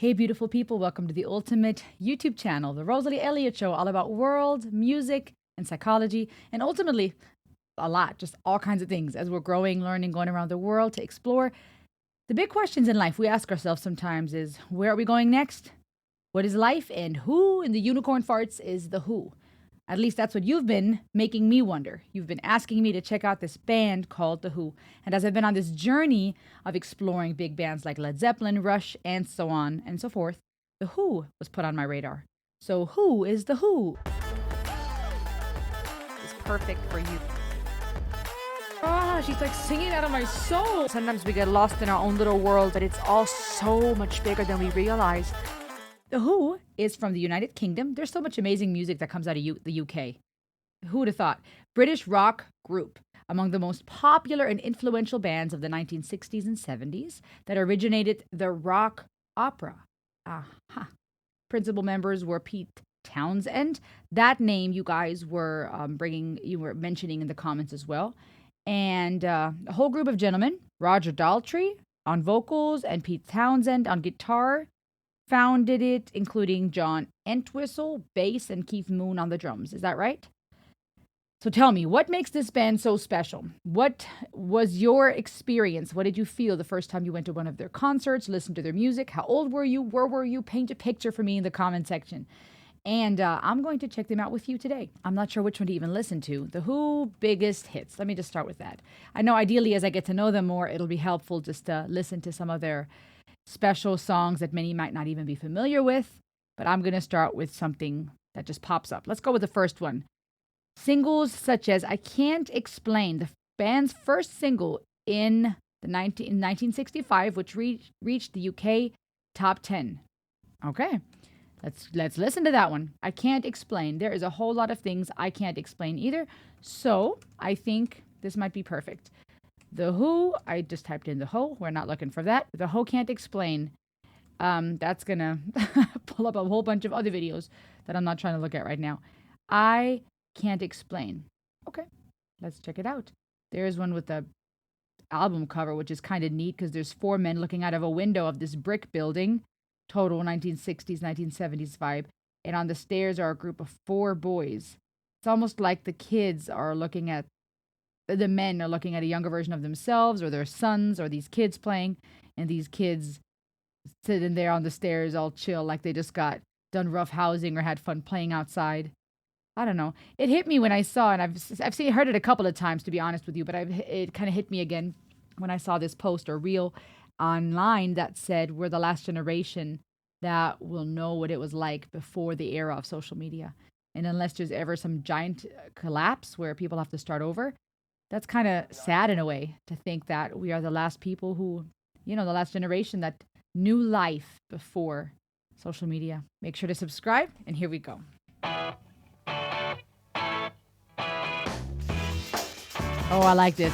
Hey, beautiful people, welcome to the ultimate YouTube channel, the Rosalie Elliott Show, all about world, music, and psychology, and ultimately a lot, just all kinds of things as we're growing, learning, going around the world to explore. The big questions in life we ask ourselves sometimes is, where are we going next? What is life? And who in the unicorn farts is the who? At least that's what you've been making me wonder. You've been asking me to check out this band called The Who. And as I've been on this journey of exploring big bands like Led Zeppelin, Rush, and so on and so forth, The Who was put on my radar. So who is The Who? It's perfect for you. Ah, she's like singing out of my soul. Sometimes we get lost in our own little world, but it's all so much bigger than we realize. The Who is from the United Kingdom. There's so much amazing music that comes out of the UK. Who would have thought? British rock group, among the most popular and influential bands of the 1960s and 70s that originated the rock opera. Aha. Principal members were Pete Townsend. That name you guys were you were mentioning in the comments as well. And a whole group of gentlemen, Roger Daltrey on vocals and Pete Townsend on guitar, founded it, including John Entwistle, bass, and Keith Moon on the drums. Is that right? So tell me, what makes this band so special? What was your experience? What did you feel the first time you went to one of their concerts, listened to their music? How old were you? Where were you? Paint a picture for me in the comment section. And I'm going to check them out with you today. I'm not sure which one to even listen to. The Who biggest hits. Let me just start with that. I know ideally as I get to know them more, it'll be helpful just to listen to some of their special songs that many might not even be familiar with, but I'm going to start with something that just pops up. Let's go with the first one. Singles such as I Can't Explain, the band's first single in 1965, which reached the UK top 10. Okay, let's listen to that one. I Can't Explain. There is a whole lot of things I can't explain either, so I think this might be perfect. The Who, I just typed in The Who. We're not looking for that. The Who Can't Explain. That's going to pull up a whole bunch of other videos that I'm not trying to look at right now. I Can't Explain. Okay, let's check it out. There's one with the album cover, which is kind of neat because there's four men looking out of a window of this brick building. Total 1960s, 1970s vibe. And on the stairs are a group of four boys. It's almost like the men are looking at a younger version of themselves or their sons or these kids playing, and these kids sitting there on the stairs all chill like they just got done rough housing or had fun playing outside. I don't know. It hit me when I saw, and I've heard it a couple of times, to be honest with you, but it kind of hit me again when I saw this post or reel online that said we're the last generation that will know what it was like before the era of social media. And unless there's ever some giant collapse where people have to start over, that's kind of sad in a way to think that we are the last people who, the last generation that knew life before social media. Make sure to subscribe, and here we go. Oh, I like this.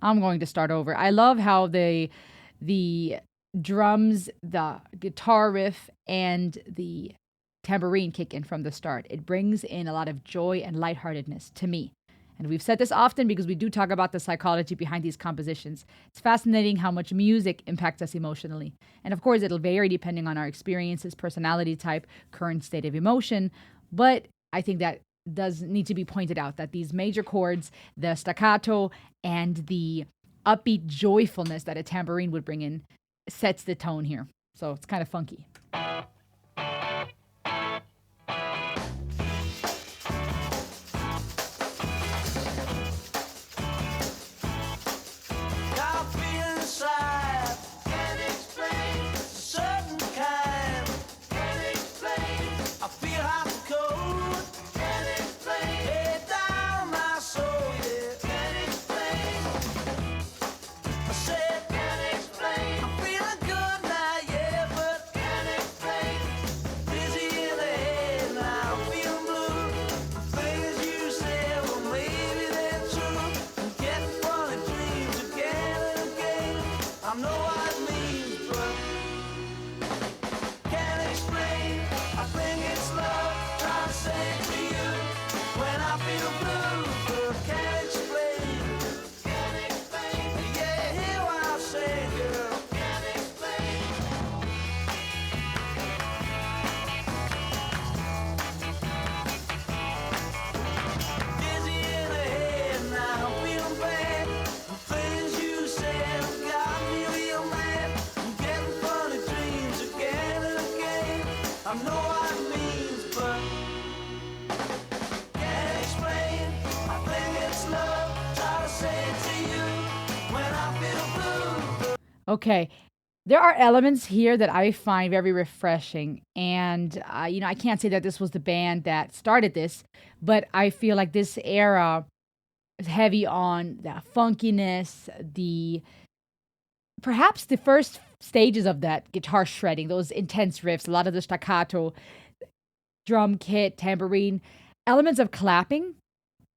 I'm going to start over. I love how the drums, the guitar riff, and the tambourine kick in from the start. It brings in a lot of joy and lightheartedness to me. And we've said this often because we do talk about the psychology behind these compositions. It's fascinating how much music impacts us emotionally. And of course, it'll vary depending on our experiences, personality type, current state of emotion. But I think that does need to be pointed out that these major chords, the staccato and the upbeat joyfulness that a tambourine would bring in sets the tone here. So it's kind of funky. I know what it means, but can't explain. I think it's love. Try to say it to you when I feel blue. Okay. There are elements here that I find very refreshing. And, I can't say that this was the band that started this, but I feel like this era is heavy on the funkiness, perhaps the first stages of that guitar shredding, those intense riffs, a lot of the staccato, drum kit, tambourine, elements of clapping,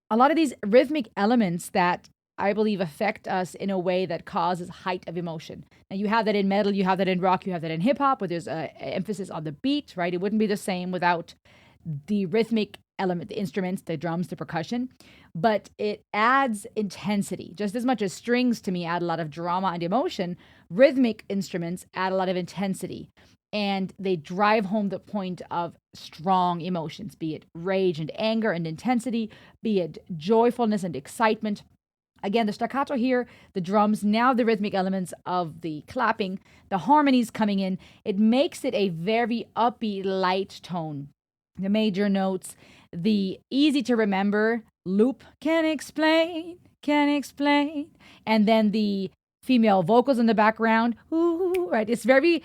a lot of these rhythmic elements that I believe affect us in a way that causes height of emotion. Now, you have that in metal, you have that in rock, you have that in hip hop, where there's a emphasis on the beat, right? It wouldn't be the same without the rhythmic element, the instruments, the drums, the percussion, but it adds intensity just as much as strings to me add a lot of drama and emotion. Rhythmic instruments add a lot of intensity and they drive home the point of strong emotions, be it rage and anger and intensity, be it joyfulness and excitement. Again, the staccato here, the drums, now the rhythmic elements of the clapping, the harmonies coming in, it makes it a very upbeat, light tone. The major notes, the easy to remember loop, can explain, and then the female vocals in the background, ooh, right? It's very,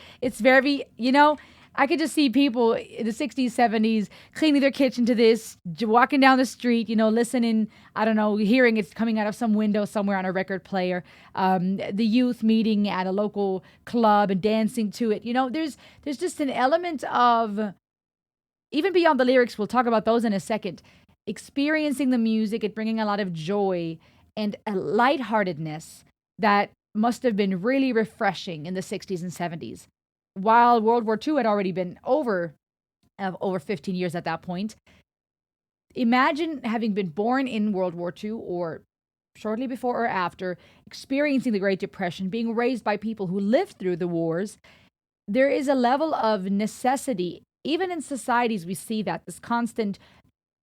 I could just see people in the 60s, 70s cleaning their kitchen to this, walking down the street, listening, I don't know, hearing it coming out of some window somewhere on a record player. The youth meeting at a local club and dancing to it. There's just an element of, even beyond the lyrics, we'll talk about those in a second, experiencing the music, it bringing a lot of joy and a lightheartedness that must have been really refreshing in the 60s and 70s. While World War II had already been over 15 years at that point, imagine having been born in World War II or shortly before or after, experiencing the Great Depression, being raised by people who lived through the wars. There is a level of necessity. Even in societies, we see that this constant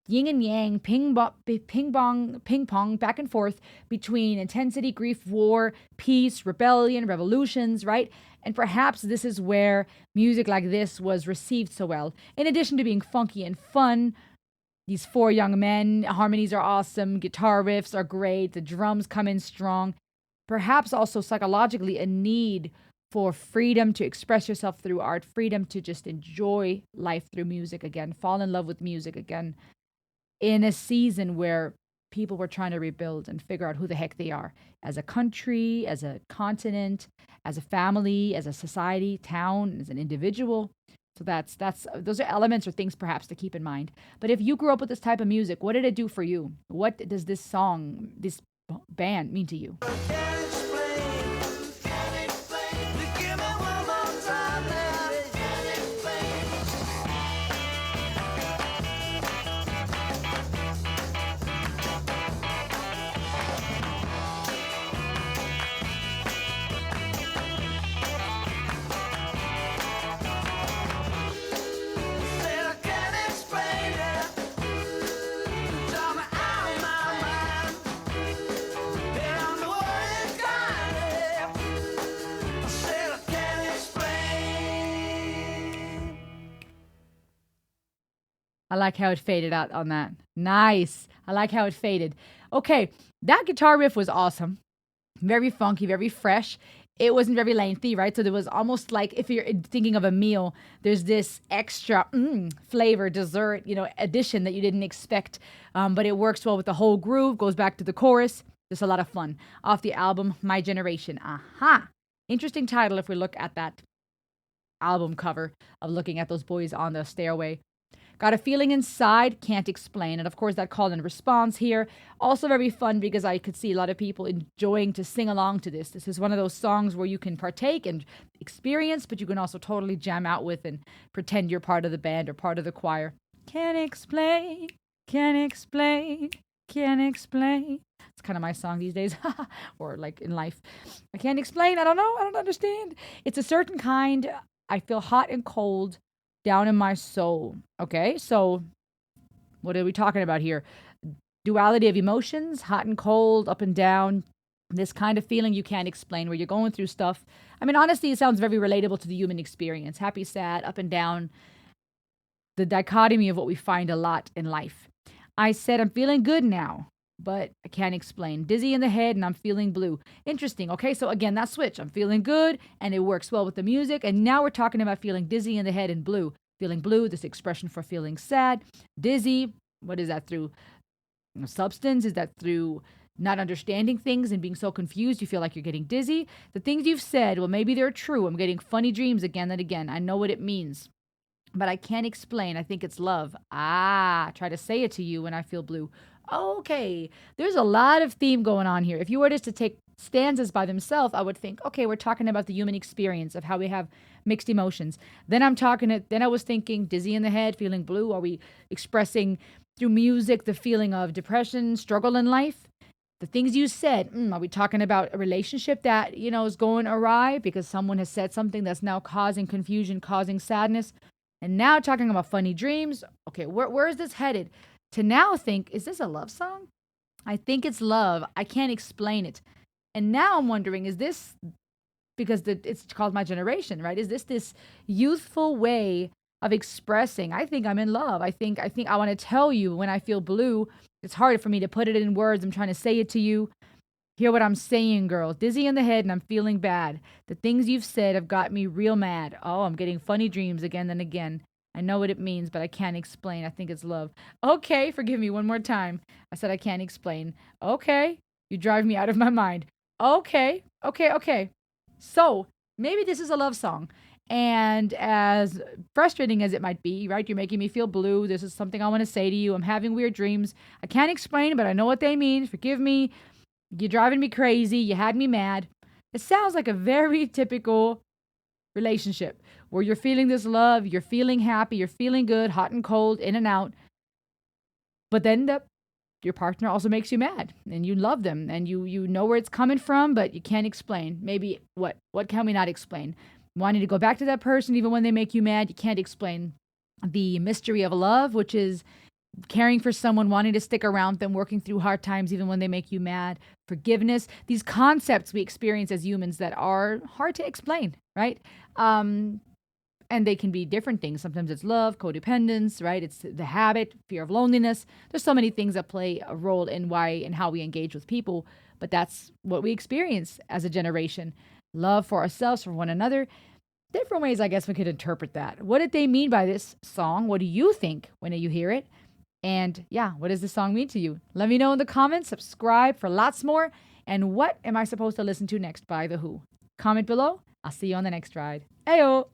yin and yang, ping pong, back and forth between intensity, grief, war, peace, rebellion, revolutions, right? And perhaps this is where music like this was received so well. In addition to being funky and fun, these four young men, harmonies are awesome, guitar riffs are great, the drums come in strong. Perhaps also psychologically a need for freedom to express yourself through art, freedom to just enjoy life through music again, fall in love with music again, in a season where people were trying to rebuild and figure out who the heck they are as a country, as a continent, as a family, as a society, town, as an individual. So that's those are elements or things perhaps to keep in mind. But if you grew up with this type of music, what did it do for you? What does this song, this band mean to you? Can't explain. Can't explain. You give me one more time, baby. Can't explain. Said I can't explain it. Drive me out of my mind. And I'm the worried kind. I said I can't explain. I like how it faded out on that. Nice. I like how it faded. Okay, that guitar riff was awesome. Very funky, very fresh. It wasn't very lengthy, right? So there was almost like, if you're thinking of a meal, there's this extra flavor, dessert, addition that you didn't expect. But it works well with the whole groove, goes back to the chorus. Just a lot of fun. Off the album, My Generation. Aha. Interesting title if we look at that album cover of looking at those boys on the stairway. Got a feeling inside, can't explain. And of course, that call and response here. Also very fun because I could see a lot of people enjoying to sing along to this. This is one of those songs where you can partake and experience, but you can also totally jam out with and pretend you're part of the band or part of the choir. Can't explain, can't explain, can't explain. It's kind of my song these days, or like in life. I can't explain, I don't know, I don't understand. It's a certain kind, I feel hot and cold down in my soul. Okay, so what are we talking about here? Duality of emotions, hot and cold, up and down. This kind of feeling you can't explain where you're going through stuff. I mean, honestly, it sounds very relatable to the human experience. Happy, sad, up and down. the dichotomy of what we find a lot in life. I said, I'm feeling good now, but I can't explain. Dizzy in the head and I'm feeling blue. Interesting. Okay, so again, that switch. I'm feeling good and it works well with the music. And now we're talking about feeling dizzy in the head and blue. Feeling blue, this expression for feeling sad. Dizzy, what is that through? Substance? Is that through not understanding things and being so confused you feel like you're getting dizzy? The things you've said, well, maybe they're true. I'm getting funny dreams again and again. I know what it means, but I can't explain. I think it's love. Try to say it to you when I feel blue. Okay, there's a lot of theme going on here. If you were just to take stanzas by themselves, I would think, okay, we're talking about the human experience of how we have mixed emotions. Then I was thinking dizzy in the head, feeling blue. Are we expressing through music the feeling of depression, struggle in life? The things you said, are we talking about a relationship that, is going awry because someone has said something that's now causing confusion, causing sadness? And now talking about funny dreams. Okay, where is this headed? To now think, is this a love song? I think it's love. I can't explain it. And now I'm wondering, is this because it's called My Generation, right? Is this youthful way of expressing? I think I'm in love. I think I want to tell you when I feel blue. It's hard for me to put it in words. I'm trying to say it to you. Hear what I'm saying, girl. Dizzy in the head and I'm feeling bad. The things you've said have got me real mad. Oh, I'm getting funny dreams again and again. I know what it means, but I can't explain. I think it's love. Okay, forgive me one more time. I said I can't explain. Okay, you drive me out of my mind. Okay. So maybe this is a love song. And as frustrating as it might be, right? You're making me feel blue. This is something I want to say to you. I'm having weird dreams. I can't explain, but I know what they mean. Forgive me. You're driving me crazy. You had me mad. It sounds like a very typical relationship where you're feeling this love, you're feeling happy, you're feeling good, hot and cold, in and out. But then your partner also makes you mad and you love them and you know where it's coming from, but you can't explain. Maybe what can we not explain? Wanting to go back to that person even when they make you mad, you can't explain the mystery of love, which is caring for someone, wanting to stick around them, working through hard times even when they make you mad, forgiveness, these concepts we experience as humans that are hard to explain, right? And they can be different things. Sometimes it's love, codependence, right? It's the habit, fear of loneliness. There's so many things that play a role in why and how we engage with people, but that's what we experience as a generation. Love for ourselves, for one another. Different ways, I guess, we could interpret that. What did they mean by this song? What do you think when you hear it? And yeah, what does this song mean to you? Let me know in the comments. Subscribe for lots more. And what am I supposed to listen to next by The Who? Comment below. I'll see you on the next ride. Ayo!